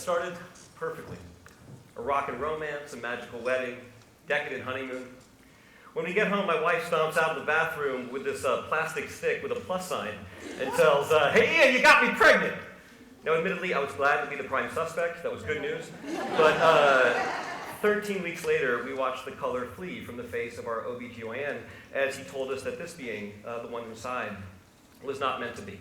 started perfectly. A rockin' romance, a magical wedding, decadent honeymoon. When we get home, my wife stomps out of the bathroom with this plastic stick with a plus sign and tells, "Hey Ian, you got me pregnant!" Now, admittedly, I was glad to be the prime suspect. That was good news. But 13 weeks later, we watched the color flee from the face of our OBGYN as he told us that this being, the one inside, was not meant to be.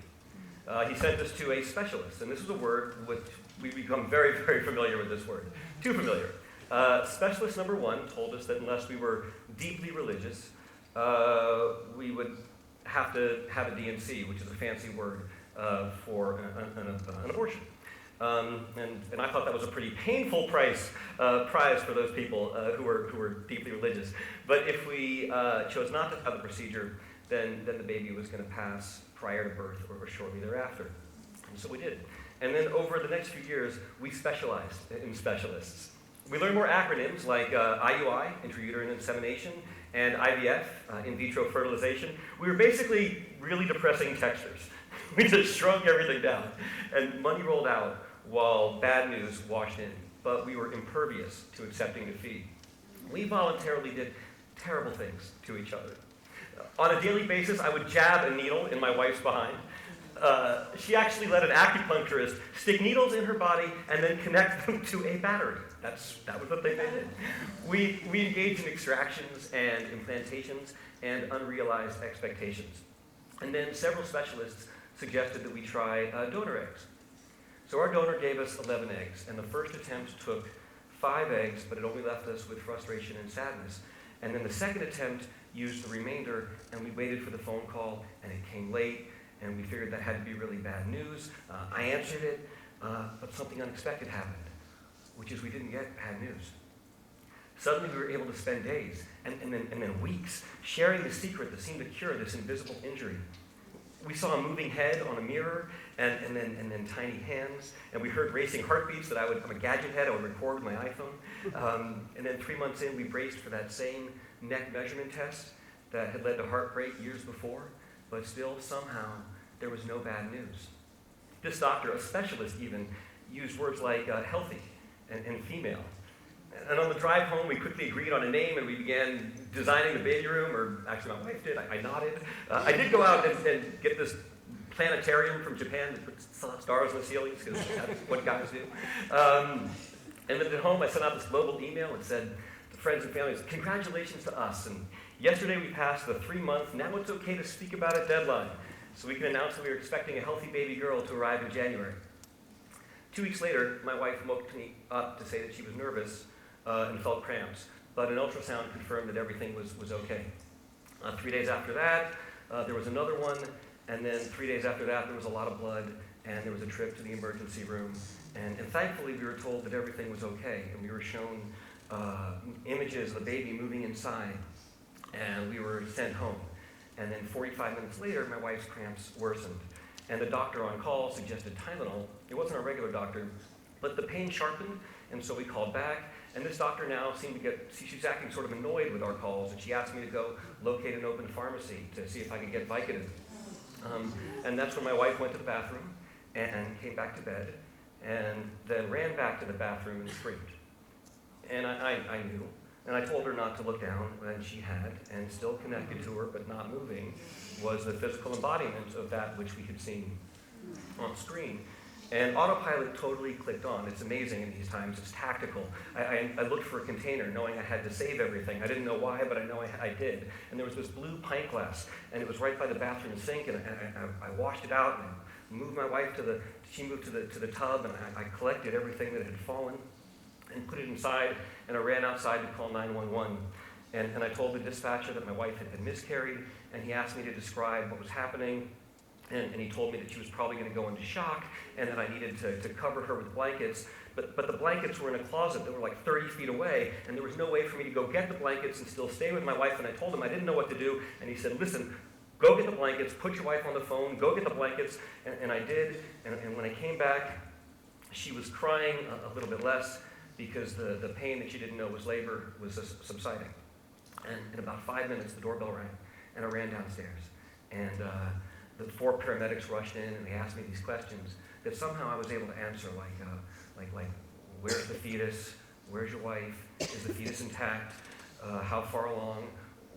He sent us to a specialist, and this is a word which we've become very, very familiar with this word. Too familiar. Specialist number one told us that unless we were deeply religious, we would have to have a D&C, which is a fancy word for an abortion. And I thought that was a pretty painful prize for those people who were deeply religious. But if we chose not to have the procedure, then the baby was going to pass prior to birth or shortly thereafter. And so we did. And then over the next few years, we specialized in specialists. We learned more acronyms like IUI, intrauterine insemination, and IVF, in vitro fertilization. We were basically really depressing textures. We just shrunk everything down. And money rolled out while bad news washed in. But we were impervious to accepting defeat. We voluntarily did terrible things to each other. On a daily basis, I would jab a needle in my wife's behind. She actually let an acupuncturist stick needles in her body and then connect them to a battery. That was what they did. We engaged in extractions and implantations and unrealized expectations. And then several specialists suggested that we try donor eggs. So our donor gave us 11 eggs, and the first attempt took 5 eggs, but it only left us with frustration and sadness. And then the second attempt used the remainder, and we waited for the phone call, and it came late, and we figured that had to be really bad news. I answered it, but something unexpected happened, which is we didn't get bad news. Suddenly we were able to spend days, and then weeks, sharing the secret that seemed to cure this invisible injury. We saw a moving head on a mirror, and then tiny hands, and we heard racing heartbeats that I'm a gadget head, I would record with my iPhone. And then 3 months in, we braced for that same neck measurement test that had led to heartbreak years before, but still, somehow, there was no bad news. This doctor, a specialist even, used words like healthy and female. And on the drive home, we quickly agreed on a name, and we began designing the baby room, or actually my wife did, I nodded. I did go out and get this planetarium from Japan that puts stars on the ceilings, because that's what guys do. And then at home, I sent out this global email and said to friends and families, "Congratulations to us, and yesterday we passed the 3-month, now it's okay to speak about it deadline, so we can announce that we were expecting a healthy baby girl to arrive in January." 2 weeks later, my wife woke me up to say that she was nervous and felt cramps, but an ultrasound confirmed that everything was okay. 3 days after that, there was another one, and then 3 days after that, there was a lot of blood, and there was a trip to the emergency room. And thankfully, we were told that everything was okay, and we were shown images of the baby moving inside, and we were sent home. And then 45 minutes later, my wife's cramps worsened, and the doctor on call suggested Tylenol. It wasn't our regular doctor, but the pain sharpened, and so we called back. And this doctor now seemed to she's acting sort of annoyed with our calls, and she asked me to go locate an open pharmacy to see if I could get Vicodin. And that's when my wife went to the bathroom and came back to bed, and then ran back to the bathroom and screamed. And I knew, and I told her not to look down, and she had, and still connected to her but not moving was the physical embodiment of that which we had seen on screen. And autopilot totally clicked on. It's amazing in these times. It's tactical. I looked for a container knowing I had to save everything. I didn't know why, but I know I did. And there was this blue pint glass, and it was right by the bathroom sink, and I washed it out and moved my wife she moved to the tub, and I collected everything that had fallen and put it inside, and I ran outside to call 911. And I told the dispatcher that my wife had been miscarried, and he asked me to describe what was happening. And he told me that she was probably going to go into shock, and that I needed to cover her with blankets. But the blankets were in a closet that were like 30 feet away, and there was no way for me to go get the blankets and still stay with my wife. And I told him I didn't know what to do, and he said, "Listen, go get the blankets, put your wife on the phone, go get the blankets." And I did, and when I came back, she was crying a little bit less because the pain that she didn't know was labor was subsiding. And in about 5 minutes, the doorbell rang, and I ran downstairs. And the 4 paramedics rushed in, and they asked me these questions that somehow I was able to answer, like, like where's the fetus? Where's your wife? Is the fetus intact? How far along?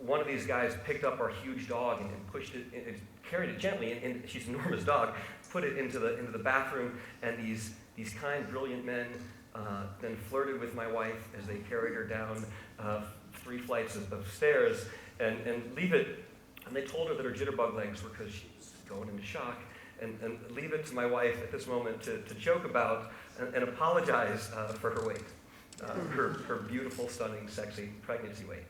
One of these guys picked up our huge dog and pushed it, and carried it gently, and she's an enormous dog, put it into the bathroom, and these kind, brilliant men then flirted with my wife as they carried her down 3 flights of stairs, and leave it, and they told her that her jitterbug legs were because she was going into shock, and leave it to my wife at this moment to joke about and apologize for her weight, her beautiful, stunning, sexy pregnancy weight.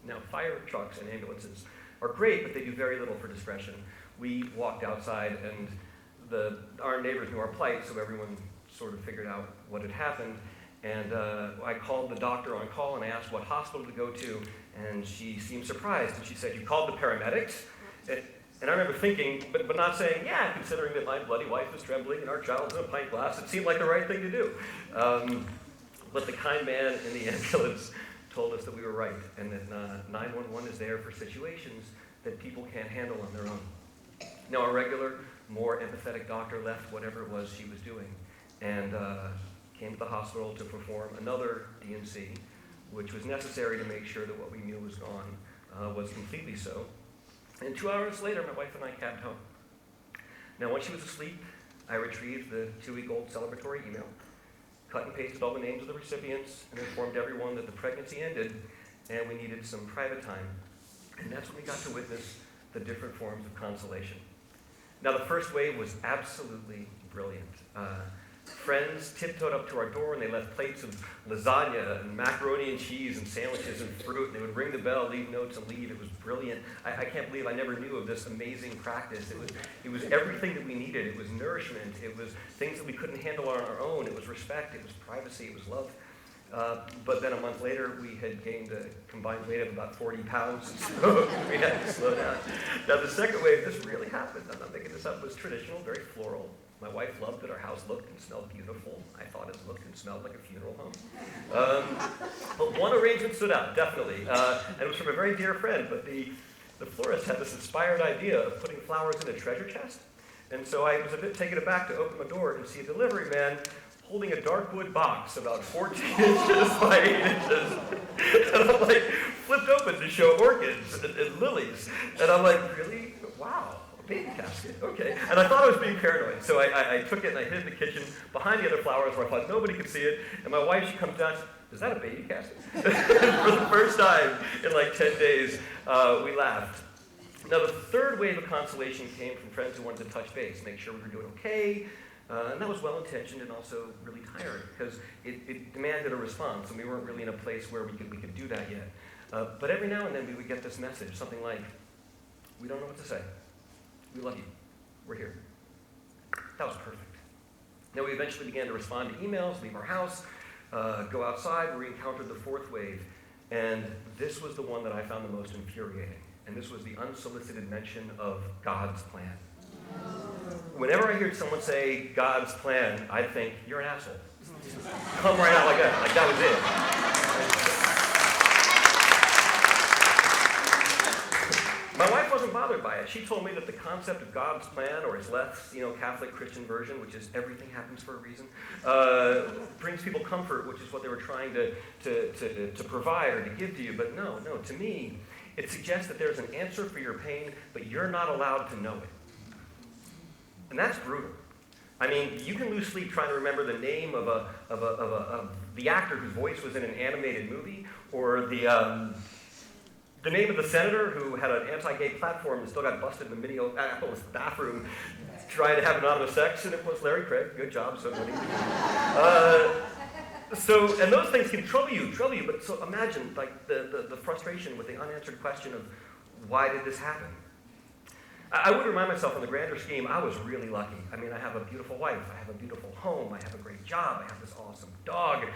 Now, fire trucks and ambulances are great, but they do very little for discretion. We walked outside, and our neighbors knew our plight, so everyone sort of figured out what had happened. And I called the doctor on call, and I asked what hospital to go to, and she seemed surprised, and she said, "You called the paramedics?" And I remember thinking, but not saying, yeah, considering that my bloody wife was trembling and our child's in a pint glass, it seemed like the right thing to do. But the kind man in the ambulance told us that we were right, and that 911 is there for situations that people can't handle on their own. Now, our regular, more empathetic doctor left whatever it was she was doing, and came to the hospital to perform another D&C, which was necessary to make sure that what we knew was gone was completely so. And 2 hours later, my wife and I cabbed home. Now, once she was asleep, I retrieved the 2-week-old celebratory email, cut and pasted all the names of the recipients, and informed everyone that the pregnancy ended and we needed some private time. And that's when we got to witness the different forms of consolation. Now, the first wave was absolutely brilliant. Friends tiptoed up to our door, and they left plates of lasagna and macaroni and cheese and sandwiches and fruit, and they would ring the bell, leave notes, and leave. It was brilliant. I can't believe I never knew of this amazing practice. It was everything that we needed. It was nourishment. It was things that we couldn't handle on our own. It was respect. It was privacy. It was love. But then a month later, we had gained a combined weight of about 40 pounds, so we had to slow down. Now, the second wave, this really happened. I'm not making this up. It was traditional, very floral. My wife loved that our house looked and smelled beautiful. I thought it looked and smelled like a funeral home. But one arrangement stood out, definitely. And it was from a very dear friend, but the florist had this inspired idea of putting flowers in a treasure chest. And so I was a bit taken aback to open my door and see a delivery man holding a dark wood box about 14 inches by 8 inches. And I'm like, flipped open to show orchids and lilies. And I'm like, really? Wow. Baby casket, okay. And I thought I was being paranoid, so I took it and I hid it in the kitchen behind the other flowers where I thought nobody could see it. And my wife, she comes down, is that a baby casket? For the first time in like 10 days, we laughed. Now, the third wave of consolation came from friends who wanted to touch base, make sure we were doing okay. And that was well-intentioned and also really tiring because it demanded a response, and we weren't really in a place where we could do that yet. But every now and then we would get this message, something like, we don't know what to say. We love you. We're here. That was perfect. Now, we eventually began to respond to emails, leave our house, go outside, where we encountered the fourth wave. And this was the one that I found the most infuriating. And this was the unsolicited mention of God's plan. Whenever I hear someone say God's plan, I think, you're an asshole. Come right out like that. Like that was it. My wife wasn't bothered by it. She told me that the concept of God's plan, or his less, Catholic Christian version, which is everything happens for a reason, brings people comfort, which is what they were trying to provide or to give to you. But no, to me, it suggests that there's an answer for your pain, but you're not allowed to know it. And that's brutal. I mean, you can lose sleep trying to remember the name of the actor whose voice was in an animated movie, or the name of the senator who had an anti-gay platform and still got busted in the Minneapolis bathroom trying to have anonymous sex, and it was Larry Craig. Good job, somebody. And those things can trouble you. But so imagine, like, the frustration with the unanswered question of, why did this happen? I would remind myself, in the grander scheme, I was really lucky. I mean, I have a beautiful wife. I have a beautiful home. I have a great job. I have this awesome dog.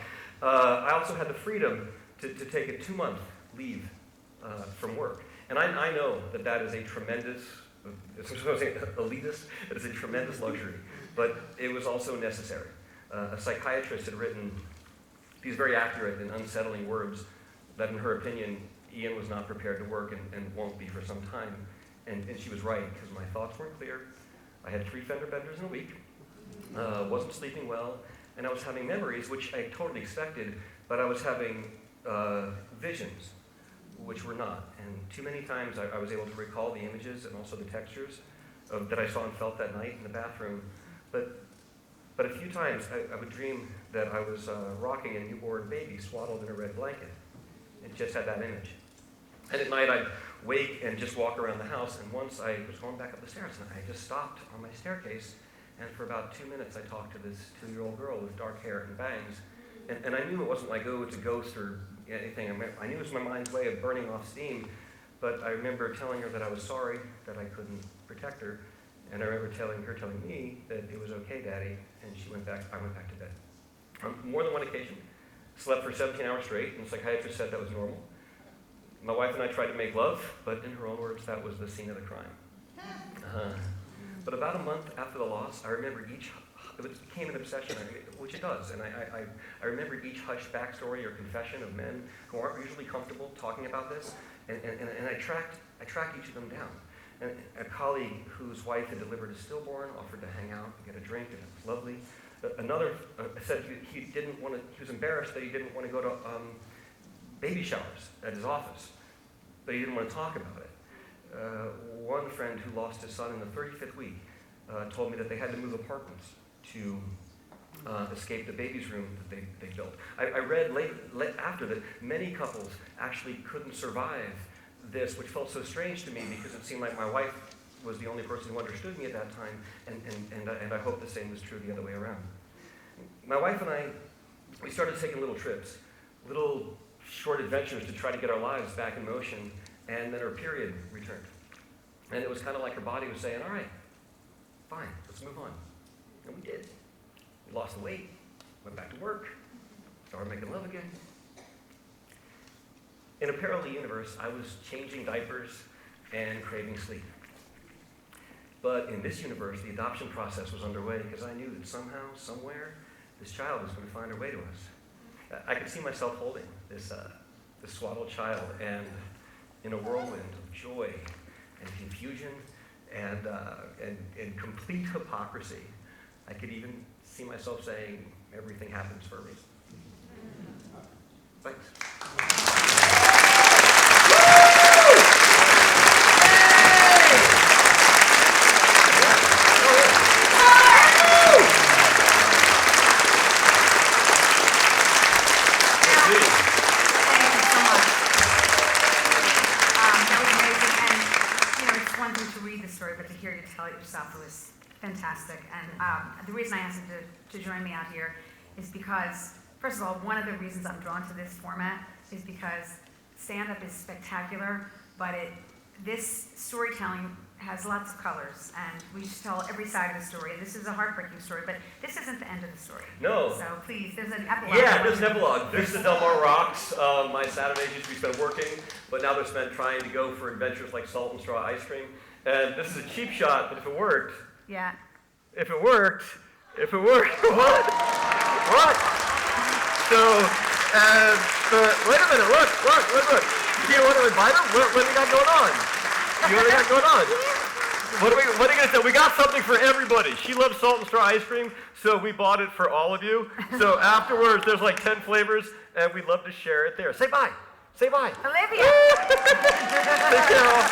I also had the freedom to take a 2-month leave from work. And I know that is a tremendous, elitist, it is a tremendous luxury, but it was also necessary. A psychiatrist had written these very accurate and unsettling words that, in her opinion, Ian was not prepared to work and won't be for some time. And she was right, because my thoughts weren't clear. I had 3 fender benders in a week, wasn't sleeping well, and I was having memories, which I totally expected, but I was having visions, which were not. And too many times I was able to recall the images and also the textures that I saw and felt that night in the bathroom. But a few times I would dream that I was rocking a newborn baby swaddled in a red blanket. It just had that image. And at night I'd wake and just walk around the house, and once I was going back up the stairs, and I just stopped on my staircase, and for about 2 minutes I talked to this 2-year-old girl with dark hair and bangs. And I knew it wasn't like, oh, it's a ghost or anything. I knew it was my mind's way of burning off steam, but I remember telling her that I was sorry that I couldn't protect her, and I remember telling me that it was okay, Daddy, and I went back to bed. On more than one occasion, slept for 17 hours straight, and the psychiatrist said that was normal. My wife and I tried to make love, but in her own words, that was the scene of the crime. But about a month after the loss, I remember it became an obsession, which it does, and I remember each hushed backstory or confession of men who aren't usually comfortable talking about this, and I tracked each of them down. And a colleague whose wife had delivered a stillborn offered to hang out and get a drink, and it was lovely. Another said he was embarrassed that he didn't want to go to baby showers at his office, but he didn't want to talk about it. One friend who lost his son in the 35th week told me that they had to move apartments to escape the baby's room that they built. I read late after that many couples actually couldn't survive this, which felt so strange to me because it seemed like my wife was the only person who understood me at that time, and I hope the same was true the other way around. My wife and I, we started taking little trips, little short adventures to try to get our lives back in motion, and then her period returned. And it was kind of like her body was saying, all right, fine, let's move on. And we did. We lost the weight, went back to work, started making love again. In a parallel universe, I was changing diapers and craving sleep. But in this universe, the adoption process was underway because I knew that somehow, somewhere, this child was going to find her way to us. I could see myself holding this swaddled child, and in a whirlwind of joy and confusion and complete hypocrisy, I could even see myself saying, everything happens for a reason. Thanks. Fantastic, and the reason I asked him to join me out here is because, first of all, one of the reasons I'm drawn to this format is because stand-up is spectacular, but this storytelling has lots of colors, and we just tell every side of the story. And this is a heartbreaking story, but this isn't the end of the story. No. So please, there's an epilogue. Yeah, there's an epilogue. Vista Del Mar rocks. My Saturdays used to be spent working, but now they're spent trying to go for adventures like salt and straw ice cream. And this is a cheap shot, but if it worked, yeah. If it worked, what? So, wait a minute, look. Do you want to invite them? What do we got going on? What are you going to say? We got something for everybody. She loves salt and straw ice cream, so we bought it for all of you. So afterwards, there's like 10 flavors, and we'd love to share it there. Say bye. Olivia. Take care, all.